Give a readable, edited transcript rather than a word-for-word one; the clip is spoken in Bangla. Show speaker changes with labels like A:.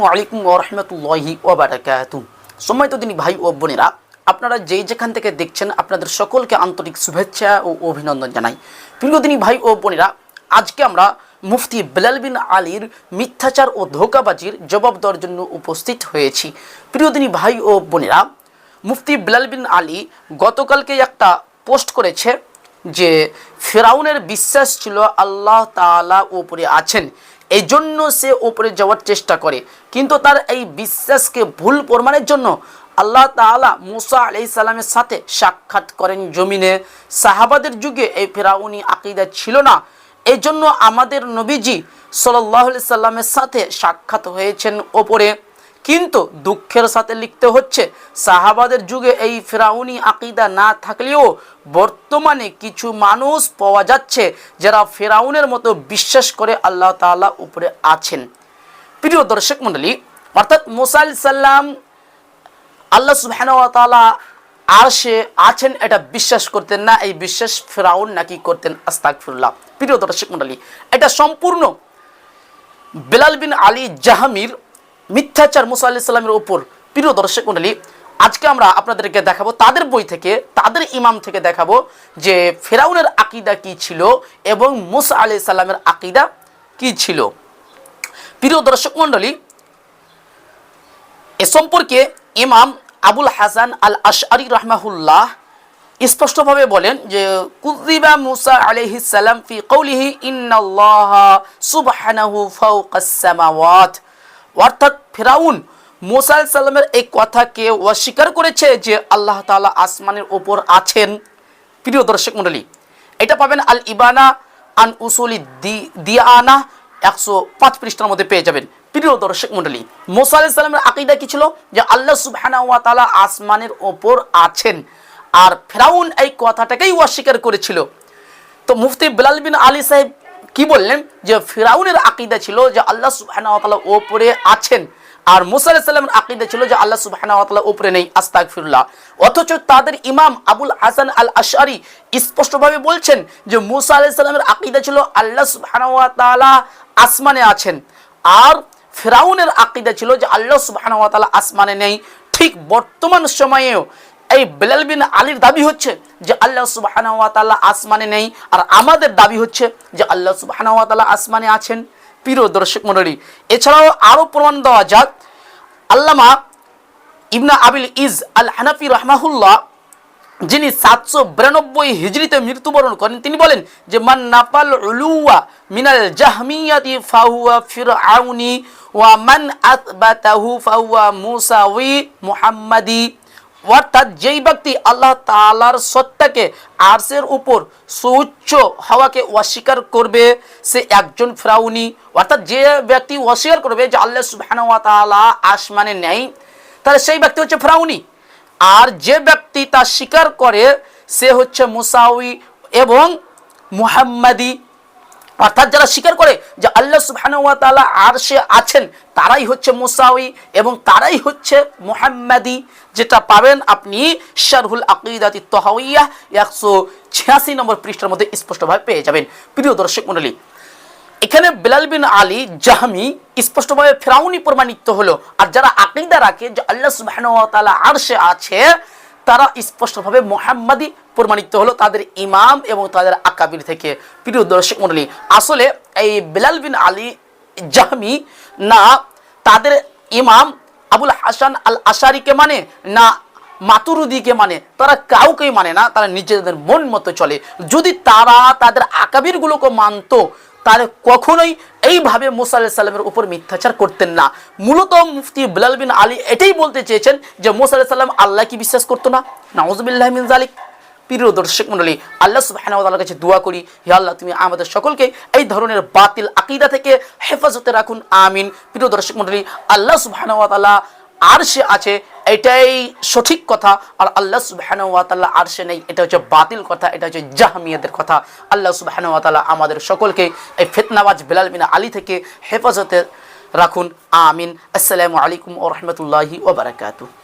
A: আসসালামু আলাইকুম ওয়া রাহমাতুল্লাহি ওয়া বারাকাতুহু। সম্মানিত দিনী ভাই ও বোনেরা, আপনারা যেখান থেকে দেখছেন আপনাদের সকলকে আন্তরিক শুভেচ্ছা ও অভিনন্দন জানাই। প্রিয় দিনী ভাই ও বোনেরা, আজকে আমরা মুফতি বেলাল বিন আলীর মিথ্যাচার ও ধোঁকাবাজির জবাব দেওয়ার জন্য উপস্থিত হয়েছি। প্রিয় দিনী ভাই ও বোনেরা, মুফতি বেলাল বিন আলী গতকালকে একটা পোস্ট করেছে যে ফেরাউনের বিশ্বাস ছিল আল্লাহ তাআলা উপরে আছেন, এই জন্য সে উপরে যাওয়ার চেষ্টা করে, কিন্তু তার এই বিশ্বাসকে ভুল প্রমাণের জন্য আল্লাহ তাআলা মুসা আলাইহিস সালামের সাথে সাক্ষাৎ করেন জমিনে। সাহাবাদের যুগে এই ফেরাউনি আকীদা ছিল না, এই জন্য আমাদের নবীজি সাল্লাল্লাহু আলাইহি সাল্লামের সাথে সাক্ষাৎ হয়েছেন ওপরে। কিন্তু দুঃখের সাথে লিখতে হচ্ছে, সাহাবাদের যুগে এই ফেরাউনি আকীদা না থাকলেও বর্তমানে কিছু মানুষ পাওয়া যাচ্ছে যারা ফেরাউনের মতো বিশ্বাস করে আল্লাহ তাআলা উপরে আছেন। প্রিয় দর্শক মণ্ডলী, অর্থাৎ মুসা আলাইহিস সালাম আল্লাহ সুবহানাহু ওয়া তাআলা আরশে আছেন এটা বিশ্বাস করতেন না, এই বিশ্বাস ফেরাউন নাকি করতেন। আস্তাগফিরুল্লাহ। প্রিয় দর্শক মণ্ডলী, এটা সম্পূর্ণ বেলাল বিন আলী জাহমির মিথ্যাচার মুসা আলাইহিস সালামের উপর। প্রিয় দর্শক মণ্ডলী, আজকে আমরা আপনাদেরকে দেখাবো তাদের বই থেকে, তাদের ইমাম থেকে দেখাবো যে ফেরাউনের আকীদা কি ছিল এবং মুসা আলাইহিস সালামের আকীদা কি ছিল। প্রিয় দর্শক মণ্ডলী, এ সম্পর্কে ইমাম আবুল হাসান আল আশআরী রাহমাহুল্লাহ স্পষ্টভাবে বলেন যে কুযিবা মুসা আলাইহিস সালাম ফি কওলিহি ইন্নাল্লাহা সুবহানাহু ফাওকাস সামাওয়াত। অর্থাৎ ফেরাউন মুসা আলাইহিস সালামের এই কথাকে অস্বীকার করেছে যে আল্লাহ তাআলা আসমানের উপর আছেন। প্রিয় দর্শক মণ্ডলী, এটা পাবেন আল ইবানা আন উসুলি দিয়ানা 105 পৃষ্ঠার মধ্যে পেয়ে যাবেন। প্রিয় দর্শক মণ্ডলী, মুসা আলাইহিস সালামের আকীদা কি ছিল? যে আল্লাহ সুবহানাহু ওয়া তাআলা আসমানের উপর আছেন, আর ফেরাউন এই কথাটাকেই অস্বীকার করেছিল। তো মুফতি বেলাল বিন আলী সাহেব কি বললেন যে ফেরাউনের আকীদা ছিল যে আল্লাহ সুবহানাহু ওয়া তাআলা উপরে আছেন, আর মুসা আলাইহিস সালামের আকীদা ছিল যে আল্লাহ সুবহানাহু ওয়া তাআলা উপরে নেই। আস্তাগফিরুল্লাহ। অথচ তাদের ইমাম আবুল হাসান আল আশআরী স্পষ্টভাবে বলছেন যে মুসা আলাইহিস সালামের আকীদা ছিল আল্লাহ সুবহানাহু ওয়া তাআলা আসমানে আছেন, আর ফেরাউনের আকীদা ছিল যে আল্লাহ সুবহানাহু ওয়া তাআলা আসমানে নেই। ঠিক বর্তমান সময়েও এই বেলাল বিন আলীর দাবি হচ্ছে যে আল্লাহ সুবহানাহু ওয়া তাআলা আসমানে নেই, আর আমাদের দাবি হচ্ছে যে আল্লাহ সুবহানাহু ওয়া তাআলা আসমানে আছেন। প্রিয় দর্শক মণ্ডলী, এছাড়াও আরও প্রমাণ দেওয়া যাক। আল্লামা ইবনে আবিল ইজ আল হানাফি রাহমাহুল্লাহ, যিনি 792 হিজরিতে মৃত্যুবরণ করেন, তিনি বলেন যে মান নাফাল উলুওয়া মিনাল জাহমিয়াতি ফাহুয়া ফিরআউনি ওয়া মান আথবাতাহু ফাহুয়া মুসাউই মুহাম্মাদি। অর্থাৎ যেই ব্যক্তি আল্লাহ তাআলার সত্তাকে আরশের উপর সুউচ্চ হওয়াকে অস্বীকার করবে সে একজন ফেরাউনি। অর্থাৎ যে ব্যক্তি অস্বীকার করবে যে আল্লাহ সুবহানাহু ওয়া তাআলা আসমানে নেই, তাহলে সেই ব্যক্তি হচ্ছে ফেরাউনি। আর যে ব্যক্তি তা স্বীকার করে সে হচ্ছে মুসাউই এবং মুহাম্মাদি। অর্থাৎ যারা স্বীকার করে যে আল্লাহ সুবহানাহু ওয়া তাআলা আরশে আছেন তারাই হচ্ছে মুসাউই এবং তারাই হচ্ছে মুহাম্মাদি, যেটা পাবেন আপনি শারহুল আকীদাতি তাহাউইয়াহ 186 নম্বর পৃষ্ঠার মধ্যে স্পষ্টভাবে পেয়ে যাবেন। প্রিয় দর্শক মণ্ডলী, এখানে বেলাল বিন আলী জাহমি স্পষ্টভাবে ফেরাউনি প্রমাণিত হলো, আর যারা আকীদা রাখে যে আল্লাহ সুবহানাহু ওয়া তাআলা আরশে আছে তারা স্পষ্টভাবে মুহাম্মাদি প্রমাণিত হলো তাদের ইমাম এবং তাদের আকাবির থেকে। প্রিয় দর্শক মণ্ডলী, আসলে এই বেলাল বিন আলী জাহমি না তাদের ইমাম আবুল হাসান আল আশআরীকে মানে না মাতুরিদিকে মানে, তারা কাউকেই মানে না, তারা নিজেদের মন মতো চলে। যদি তারা তাদের আকাবিরগুলোকে মানত তাহলে কখনোই এইভাবে মুসা আলাইহিস সালামের উপর মিথ্যাচার করতেন না। মূলত মুফতি বেলাল বিন আলী এটাই বলতে চেয়েছেন যে মুসা আলাইহিস সালাম আল্লাহ কি বিশ্বাস করতো না? নাউযুবিল্লাহি মিন যালিক। প্রিয় দর্শক মণ্ডলী, আল্লাহ সুবহানাহু ওয়া তাআলার কাছে দোয়া করি, হে আল্লাহ তুমি আমাদের সকলকে এই ধরনের বাতিল আকীদা থেকে হেফাজতে রাখুন, আমিন। প্রিয় দর্শক মণ্ডলী, আল্লাহ সুবহানাহু ওয়া তাআলা আরশে আছে এটাই সঠিক কথা, আর আল্লাহ সুবহানাহু ওয়া তাআলা আরশে নেই এটা হচ্ছে বাতিল কথা, এটা হচ্ছে জাহমিয়াদের কথা। আল্লাহ সুবহানাহু ওয়া তাআলা আমাদের সকলকে এই ফিতনাবাজ বেলাল বিন আলী থেকে হেফাজতে রাখুন, আমিন। আসসালামু আলাইকুম ওয়া রাহমাতুল্লাহি ওয়া বারাকাতুহু।